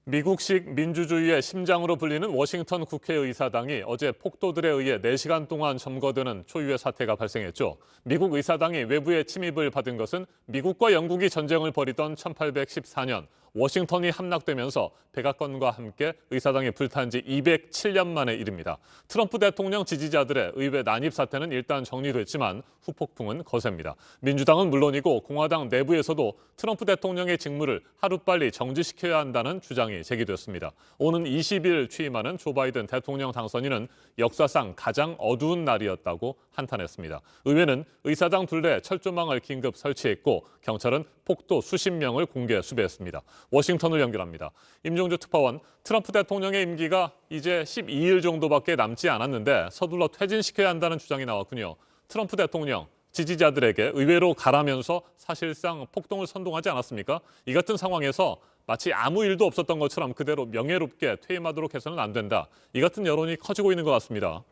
미국식 민주주의의 심장으로 불리는 워싱턴 국회의사당이 어제 폭도들에 의해 4시간 동안 점거되는 초유의 사태가 발생했죠. 미국 의사당이 외부의 침입을 받은 것은 미국과 영국이 전쟁을 벌이던 1814년 워싱턴이 함락되면서 백악관과 함께 의사당이 불탄 지 207년 만의 일입니다. 트럼프 대통령 지지자들의 의회 난입 사태는 일단 정리됐지만 후폭풍은 거셉니다. 민주당은 물론이고 공화당 내부에서도 트럼프 대통령의 직무를 하루빨리 정지시켜야 한다는 주장이 제기됐습니다. 오는 20일 취임하는 조 바이든 대통령 당선인은 역사상 가장 어두운 날이었다고 한탄했습니다. 의회는 의사당 둘레 철조망을 긴급 설치했고 경찰은 폭도 수십 명을 공개 수배했습니다. 워싱턴을 연결합니다. 임종주 특파원, 트럼프 대통령의 임기가 이제 12일 정도밖에 남지 않았는데 서둘러 퇴진시켜야 한다는 주장이 나왔군요. 트럼프 대통령, 지지자들에게 의회로 가라면서 사실상 폭동을 선동하지 않았습니까? 이 같은 상황에서 마치 아무 일도 없었던 것처럼 그대로 명예롭게 퇴임하도록 해서는 안 된다. 이 같은 여론이 커지고 있는 것 같습니다.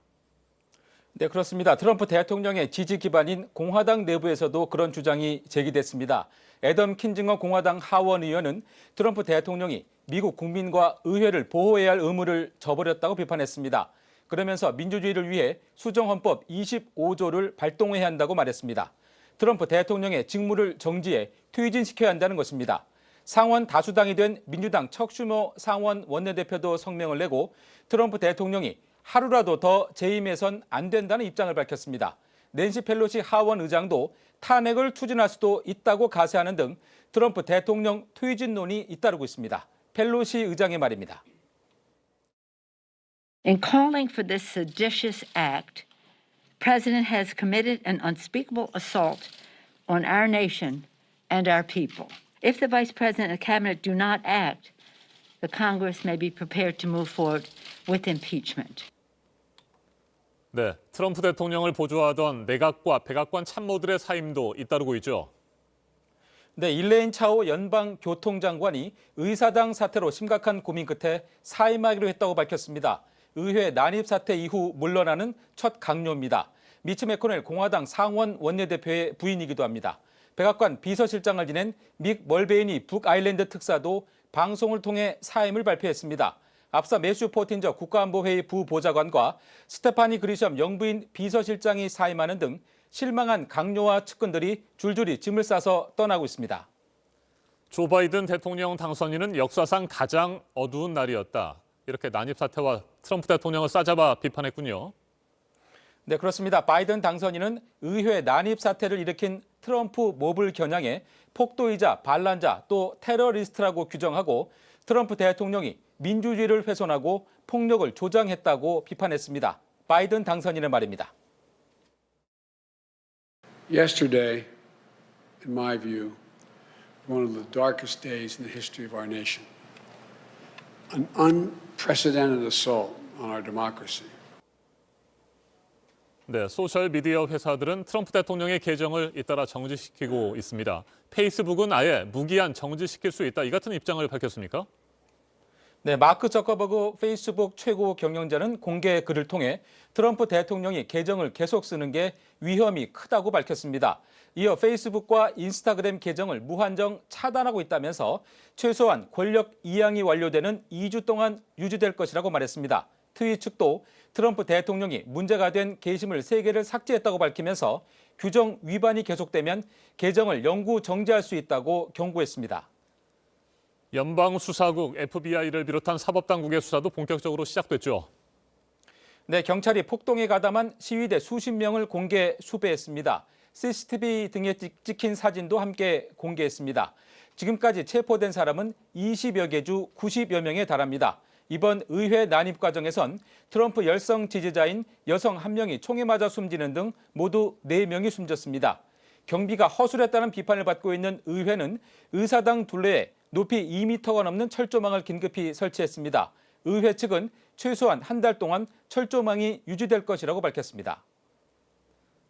네, 그렇습니다. 트럼프 대통령의 지지 기반인 공화당 내부에서도 그런 주장이 제기됐습니다. 애덤 킨징어 공화당 하원 의원은 트럼프 대통령이 미국 국민과 의회를 보호해야 할 의무를 저버렸다고 비판했습니다. 그러면서 민주주의를 위해 수정헌법 25조를 발동해야 한다고 말했습니다. 트럼프 대통령의 직무를 정지해 퇴진시켜야 한다는 것입니다. 상원 다수당이 된 민주당 척 슈머 상원 원내대표도 성명을 내고 트럼프 대통령이 하루라도 더 재임해선 안 된다는 입장을 밝혔습니다. 낸시 펠로시 하원 의장도 탄핵을 추진할 수도 있다고 가세하는 등 트럼프 대통령 퇴진론이 잇따르고 있습니다. 펠로시 의장의 말입니다. In calling for this seditious act, President has committed an unspeakable assault on our nation and our people. If the Vice President and the Cabinet do not act, the Congress may be prepared to move forward with impeachment. 네, 트럼프 대통령을 보조하던 내각과 백악관 참모들의 사임도 잇따르고 있죠. 네, 일레인 차오 연방교통장관이 의사당 사태로 심각한 고민 끝에 사임하기로 했다고 밝혔습니다. 의회 난입 사태 이후 물러나는 첫 강요입니다. 미치 매코넬 공화당 상원 원내대표의 부인이기도 합니다. 백악관 비서실장을 지낸 믹 멀베이니 북아일랜드 특사도 방송을 통해 사임을 발표했습니다. 앞서 매슈 포틴저 국가안보회의 부보좌관과 스테파니 그리샴 영부인 비서실장이 사임하는 등 실망한 강요와 측근들이 줄줄이 짐을 싸서 떠나고 있습니다. 조 바이든 대통령 당선인은 역사상 가장 어두운 날이었다. 이렇게 난입 사태와 트럼프 대통령을 싸잡아 비판했군요. 네, 그렇습니다. 바이든 당선인은 의회 난입 사태를 일으킨 트럼프 몹을 겨냥해 폭도이자 반란자 또 테러리스트라고 규정하고 트럼프 대통령이 민주주의를 훼손하고 폭력을 조장했다고 비판했습니다. 바이든 당선인의 말입니다. Yesterday, in my view, one of the darkest days in the history of our nation. An unprecedented assault on our democracy. 네, 소셜미디어 회사들은 트럼프 대통령의 계정을 잇따라 정지시키고 있습니다. 페이스북은 아예 무기한 정지시킬 수 있다. 이 같은 입장을 밝혔습니까? 네, 마크 저커버그 페이스북 최고 경영자는 공개 글을 통해 트럼프 대통령이 계정을 계속 쓰는 게 위험이 크다고 밝혔습니다. 이어 페이스북과 인스타그램 계정을 무한정 차단하고 있다면서 최소한 권력 이양이 완료되는 2주 동안 유지될 것이라고 말했습니다. 트윗 측도 트럼프 대통령이 문제가 된 게시물 3개를 삭제했다고 밝히면서 규정 위반이 계속되면 계정을 영구 정지할 수 있다고 경고했습니다. 연방수사국 FBI를 비롯한 사법당국의 수사도 본격적으로 시작됐죠. 네, 경찰이 폭동에 가담한 시위대 수십 명을 공개 수배했습니다. CCTV 등에 찍힌 사진도 함께 공개했습니다. 지금까지 체포된 사람은 20여 개 주 90여 명에 달합니다. 이번 의회 난입 과정에선 트럼프 열성 지지자인 여성 1명이 총에 맞아 숨지는 등 모두 4명이 숨졌습니다. 경비가 허술했다는 비판을 받고 있는 의회는 의사당 둘레에 높이 2m가 넘는 철조망을 긴급히 설치했습니다. 의회 측은 최소한 한 달 동안 철조망이 유지될 것이라고 밝혔습니다.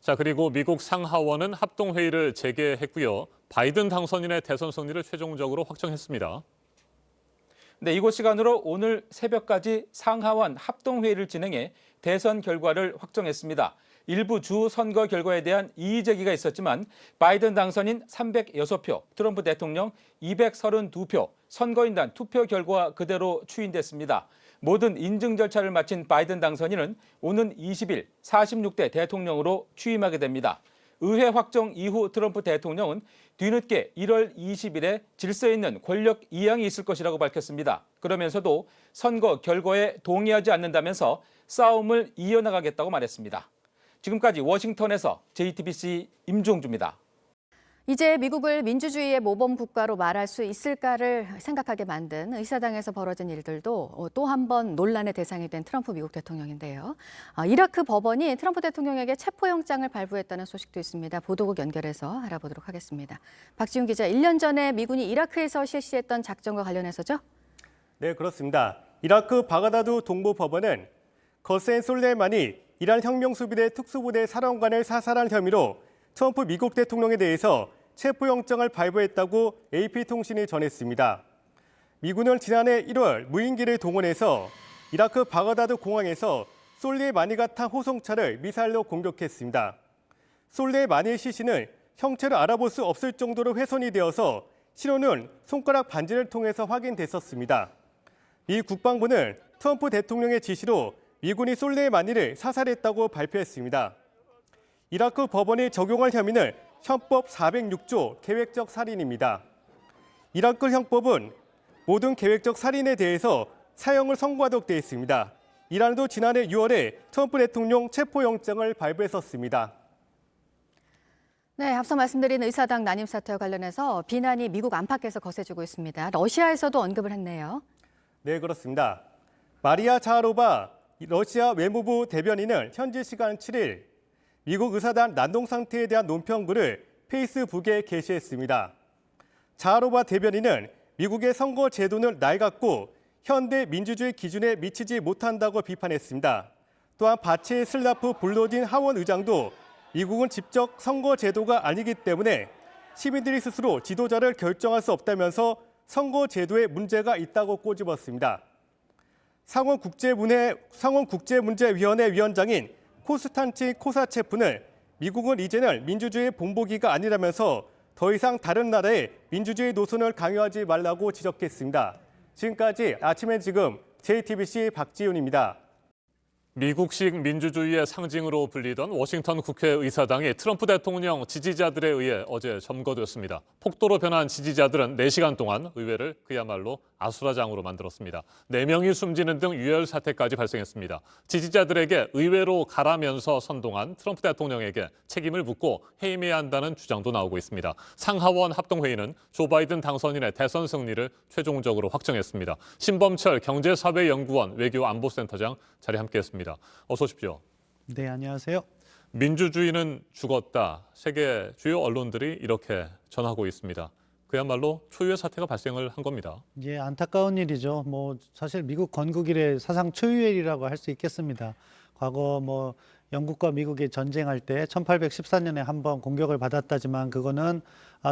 자, 그리고 미국 상하원은 합동회의를 재개했고요. 바이든 당선인의 대선 승리를 최종적으로 확정했습니다. 네, 이곳 시간으로 오늘 새벽까지 상하원 합동회의를 진행해 대선 결과를 확정했습니다. 일부 주 선거 결과에 대한 이의 제기가 있었지만 바이든 당선인 306표, 트럼프 대통령 232표, 선거인단 투표 결과 그대로 추인됐습니다. 모든 인증 절차를 마친 바이든 당선인은 오는 20일 46대 대통령으로 취임하게 됩니다. 의회 확정 이후 트럼프 대통령은 뒤늦게 1월 20일에 질서 있는 권력 이양이 있을 것이라고 밝혔습니다. 그러면서도 선거 결과에 동의하지 않는다면서 싸움을 이어나가겠다고 말했습니다. 지금까지 워싱턴에서 JTBC 임종주입니다. 이제 미국을 민주주의의 모범 국가로 말할 수 있을까를 생각하게 만든 의사당에서 벌어진 일들도 또 한 번 논란의 대상이 된 트럼프 미국 대통령인데요. 이라크 법원이 트럼프 대통령에게 체포영장을 발부했다는 소식도 있습니다. 보도국 연결해서 알아보도록 하겠습니다. 박지훈 기자, 1년 전에 미군이 이라크에서 실시했던 작전과 관련해서죠? 네, 그렇습니다. 이라크 바그다드 동부법원은 거센 솔레이마니 이란 혁명수비대 특수부대 사령관을 사살한 혐의로 트럼프 미국 대통령에 대해서 체포영장을 발부했다고 AP통신이 전했습니다. 미군은 지난해 1월 무인기를 동원해서 이라크 바그다드 공항에서 솔레이마니가 탄 호송차를 미사일로 공격했습니다. 솔레이마니의 시신은 형체를 알아볼 수 없을 정도로 훼손이 되어서 신원은 손가락 반지를 통해서 확인됐었습니다. 미 국방부는 트럼프 대통령의 지시로 미군이 솔레이마니를 사살했다고 발표했습니다. 이라크 법원이 적용할 혐의는 헌법 406조 계획적 살인입니다. 이라크 형법은 모든 계획적 살인에 대해서 사형을 선고하도록 되어 있습니다. 이란도 지난해 6월에 트럼프 대통령 체포영장을 발부했었습니다. 네, 앞서 말씀드린 의사당 난임 사태와 관련해서 비난이 미국 안팎에서 거세지고 있습니다. 러시아에서도 언급을 했네요. 네, 그렇습니다. 마리아 자하로바 러시아 외무부 대변인은 현지 시간 7일 미국 의사당 난동 상태에 대한 논평글을 페이스북에 게시했습니다. 자하로바 대변인은 미국의 선거 제도는 낡았고 현대 민주주의 기준에 미치지 못한다고 비판했습니다. 또한 바체 슬라프 볼로딘 하원 의장도 미국은 직접 선거 제도가 아니기 때문에 시민들이 스스로 지도자를 결정할 수 없다면서 선거 제도에 문제가 있다고 꼬집었습니다. 상원국제문제위원회 위원장인 코스탄틴 코사체프는 미국은 이제는 민주주의 본보기가 아니라면서 더 이상 다른 나라의 민주주의 노선을 강요하지 말라고 지적했습니다. 지금까지 아침엔 지금 JTBC 박지훈입니다. 미국식 민주주의의 상징으로 불리던 워싱턴 국회의사당이 트럼프 대통령 지지자들에 의해 어제 점거됐습니다. 폭도로 변한 지지자들은 4시간 동안 의회를 그야말로 아수라장으로 만들었습니다. 4명이 숨지는 등 유혈 사태까지 발생했습니다. 지지자들에게 의회로 가라면서 선동한 트럼프 대통령에게 책임을 묻고 해임해야 한다는 주장도 나오고 있습니다. 상하원 합동회의는 조 바이든 당선인의 대선 승리를 최종적으로 확정했습니다. 신범철 경제사회연구원 외교안보센터장 자리에 함께했습니다. 어서 오십시오. 네, 안녕하세요. 민주주의는 죽었다. 세계 주요 언론들이 이렇게 전하고 있습니다. 그야말로 초유의 사태가 발생을 한 겁니다. 예, 안타까운 일이죠. 사실 미국 건국 이래 사상 초유의 일이라고 할 수 있겠습니다. 과거 영국과 미국이 전쟁할 때 1814년에 한 번 공격을 받았다지만 그거는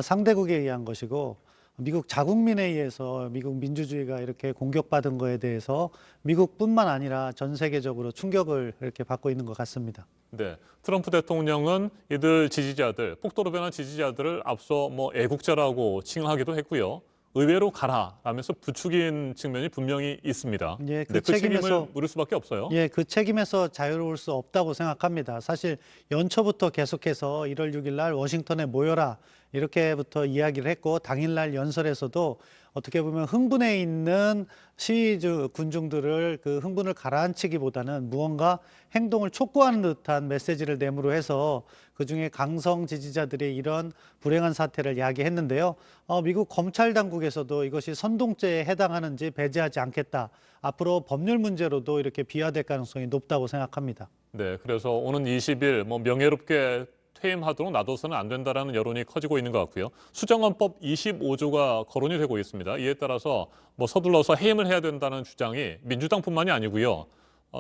상대국에 의한 것이고 미국 자국민에 의해서 미국 민주주의가 이렇게 공격받은 거에 대해서 미국뿐만 아니라 전 세계적으로 충격을 이렇게 받고 있는 것 같습니다. 네, 트럼프 대통령은 이들 지지자들, 폭도로 변한 지지자들을 앞서 애국자라고 칭하기도 했고요. 의외로 가라라면서 부추긴 측면이 분명히 있습니다. 예, 그 책임을 물을 수밖에 없어요. 예, 그 책임에서 자유로울 수 없다고 생각합니다. 사실 연초부터 계속해서 1월 6일 날 워싱턴에 모여라 이렇게부터 이야기를 했고 당일날 연설에서도 어떻게 보면 흥분해 있는 시위주 군중들을 그 흥분을 가라앉히기보다는 무언가 행동을 촉구하는 듯한 메시지를 내므로 해서 그중에 강성 지지자들이 이런 불행한 사태를 야기했는데요. 미국 검찰 당국에서도 이것이 선동죄에 해당하는지 배제하지 않겠다. 앞으로 법률 문제로도 이렇게 비화될 가능성이 높다고 생각합니다. 네, 그래서 오는 20일 명예롭게 퇴임하도록 놔둬서는 안 된다라는 여론이 커지고 있는 것 같고요. 수정헌법 25조가 거론이 되고 있습니다. 이에 따라서 서둘러서 해임을 해야 된다는 주장이 민주당뿐만이 아니고요.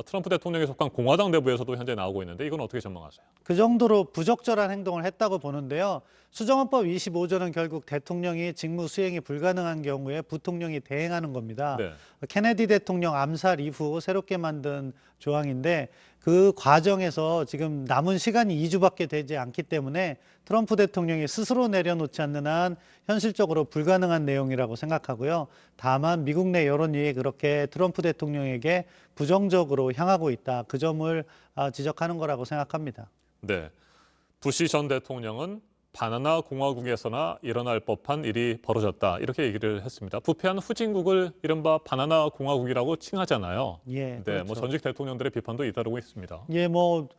트럼프 대통령에 속한 공화당 내부에서도 현재 나오고 있는데 이건 어떻게 전망하세요? 그 정도로 부적절한 행동을 했다고 보는데요. 수정헌법 25조는 결국 대통령이 직무 수행이 불가능한 경우에 부통령이 대행하는 겁니다. 네. 케네디 대통령 암살 이후 새롭게 만든 조항인데 그 과정에서 지금 남은 시간이 2주밖에 되지 않기 때문에 트럼프 대통령이 스스로 내려놓지 않는 한 현실적으로 불가능한 내용이라고 생각하고요. 다만 미국 내 여론이 그렇게 트럼프 대통령에게 부정적으로 향하고 있다. 그 점을 지적하는 거라고 생각합니다. 네. 부시 전 대통령은 바나나 공화국에서나 일어날 법한 일이 벌어졌다. 이렇게 얘기를 했습니다. 부패한 후진국을 이른바 바나나 공화국이라고 칭하잖아요. 예, 네, 그렇죠. 뭐 전직 대통령들의 비판도 잇따르고 있습니다. 예, 뭐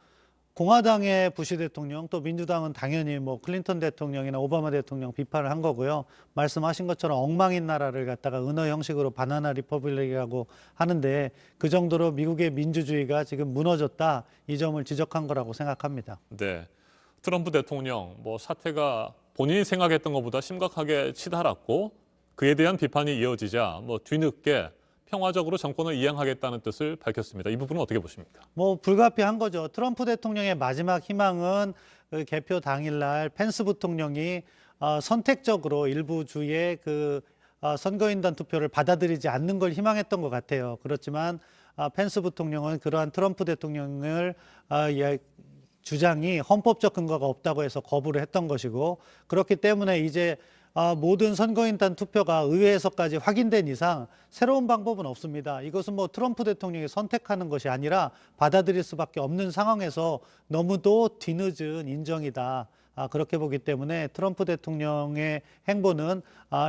공화당의 부시 대통령 또 민주당은 당연히 뭐 클린턴 대통령이나 오바마 대통령 비판을 한 거고요. 말씀하신 것처럼 엉망인 나라를 갖다가 은어 형식으로 바나나 리퍼블릭이라고 하는데 그 정도로 미국의 민주주의가 지금 무너졌다. 이 점을 지적한 거라고 생각합니다. 네. 트럼프 대통령 뭐 사태가 본인이 생각했던 것보다 심각하게 치달았고 그에 대한 비판이 이어지자 뭐 뒤늦게 평화적으로 정권을 이양하겠다는 뜻을 밝혔습니다. 이 부분은 어떻게 보십니까? 뭐 불가피한 거죠. 트럼프 대통령의 마지막 희망은 그 개표 당일날 펜스 부통령이 선택적으로 일부 주의 그 선거인단 투표를 받아들이지 않는 걸 희망했던 것 같아요. 그렇지만 펜스 부통령은 그러한 트럼프 대통령을 주장이 헌법적 근거가 없다고 해서 거부를 했던 것이고 그렇기 때문에 이제 모든 선거인단 투표가 의회에서까지 확인된 이상 새로운 방법은 없습니다. 이것은 뭐 트럼프 대통령이 선택하는 것이 아니라 받아들일 수밖에 없는 상황에서 너무도 뒤늦은 인정이다. 그렇게 보기 때문에 트럼프 대통령의 행보는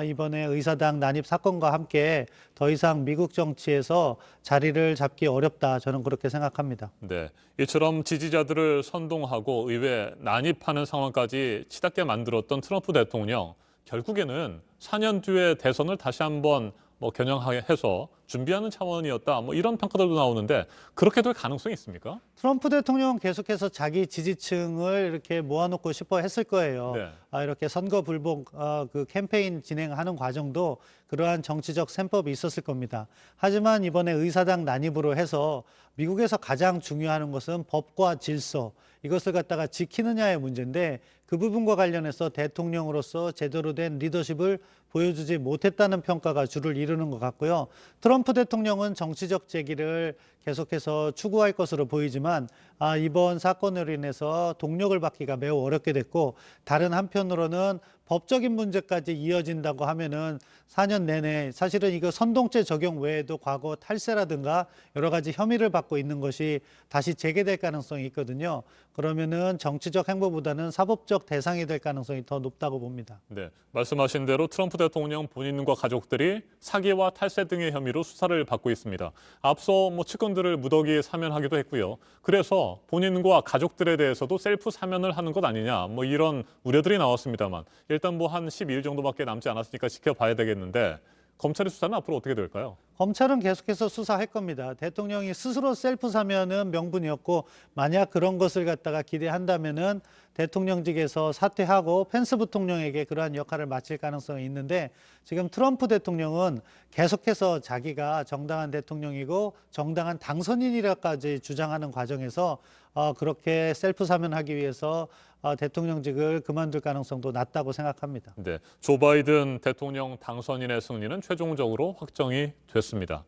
이번에 의사당 난입 사건과 함께 더 이상 미국 정치에서 자리를 잡기 어렵다. 저는 그렇게 생각합니다. 네, 이처럼 지지자들을 선동하고 의회 난입하는 상황까지 치닫게 만들었던 트럼프 대통령 결국에는 4년 뒤에 대선을 다시 한번 뭐 겨냥해서 준비하는 차원이었다. 뭐 이런 평가들도 나오는데 그렇게 될 가능성이 있습니까? 트럼프 대통령은 계속해서 자기 지지층을 이렇게 모아놓고 싶어 했을 거예요. 네. 이렇게 선거 불복 그 캠페인 진행하는 과정도 그러한 정치적 셈법이 있었을 겁니다. 하지만 이번에 의사당 난입으로 해서 미국에서 가장 중요한 것은 법과 질서 이것을 갖다가 지키느냐의 문제인데 그 부분과 관련해서 대통령으로서 제대로 된 리더십을 보여주지 못했다는 평가가 주를 이루는 것 같고요. 트럼프 대통령은 정치적 재기를 계속해서 추구할 것으로 보이지만 이번 사건으로 인해서 동력을 받기가 매우 어렵게 됐고 다른 한편으로는 법적인 문제까지 이어진다고 하면은 4년 내내 사실은 이거 선동죄 적용 외에도 과거 탈세라든가 여러 가지 혐의를 받고 있는 것이 다시 재개될 가능성이 있거든요. 그러면은 정치적 행보보다는 사법적 대상이 될 가능성이 더 높다고 봅니다. 네, 말씀하신 대로 트럼프 대통령 본인과 가족들이 사기와 탈세 등의 혐의로 수사를 받고 있습니다. 앞서 뭐 측근들을 무더기에 사면하기도 했고요. 그래서 본인과 가족들에 대해서도 셀프 사면을 하는 것 아니냐 뭐 이런 우려들이 나왔습니다만 일단 뭐 한 12일 정도밖에 남지 않았으니까 지켜봐야 되겠는데 검찰의 수사는 앞으로 어떻게 될까요? 검찰은 계속해서 수사할 겁니다. 대통령이 스스로 셀프 사면은 명분이었고 만약 그런 것을 갖다가 기대한다면은 대통령직에서 사퇴하고 펜스 부통령에게 그러한 역할을 맡을 가능성이 있는데 지금 트럼프 대통령은 계속해서 자기가 정당한 대통령이고 정당한 당선인이라까지 주장하는 과정에서 그렇게 셀프 사면하기 위해서 대통령직을 그만둘 가능성도 낮다고 생각합니다. 네, 조 바이든 대통령 당선인의 승리는 최종적으로 확정이 됐습니다.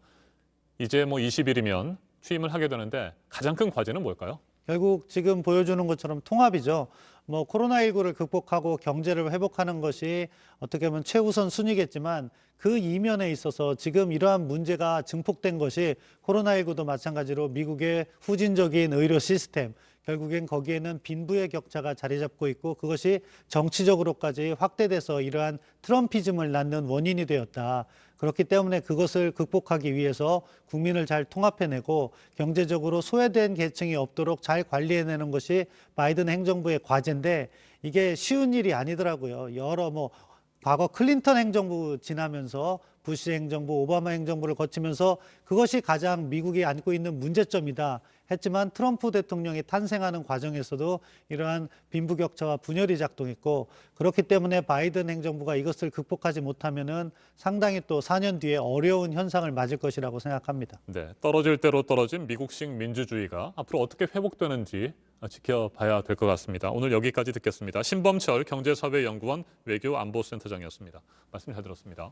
이제 뭐 20일이면 취임을 하게 되는데 가장 큰 과제는 뭘까요? 결국 지금 보여주는 것처럼 통합이죠. 뭐 코로나19를 극복하고 경제를 회복하는 것이 어떻게 보면 최우선 순위겠지만 그 이면에 있어서 지금 이러한 문제가 증폭된 것이 코로나19도 마찬가지로 미국의 후진적인 의료 시스템, 결국엔 거기에는 빈부의 격차가 자리 잡고 있고 그것이 정치적으로까지 확대돼서 이러한 트럼피즘을 낳는 원인이 되었다. 그렇기 때문에 그것을 극복하기 위해서 국민을 잘 통합해내고 경제적으로 소외된 계층이 없도록 잘 관리해내는 것이 바이든 행정부의 과제인데 이게 쉬운 일이 아니더라고요. 여러 과거 클린턴 행정부 지나면서 부시 행정부, 오바마 행정부를 거치면서 그것이 가장 미국이 안고 있는 문제점이다. 했지만 트럼프 대통령이 탄생하는 과정에서도 이러한 빈부격차와 분열이 작동했고 그렇기 때문에 바이든 행정부가 이것을 극복하지 못하면은 상당히 또 4년 뒤에 어려운 현상을 맞을 것이라고 생각합니다. 네, 떨어질 대로 떨어진 미국식 민주주의가 앞으로 어떻게 회복되는지 지켜봐야 될 것 같습니다. 오늘 여기까지 듣겠습니다. 신범철 경제사회연구원 외교안보센터장이었습니다. 말씀 잘 들었습니다.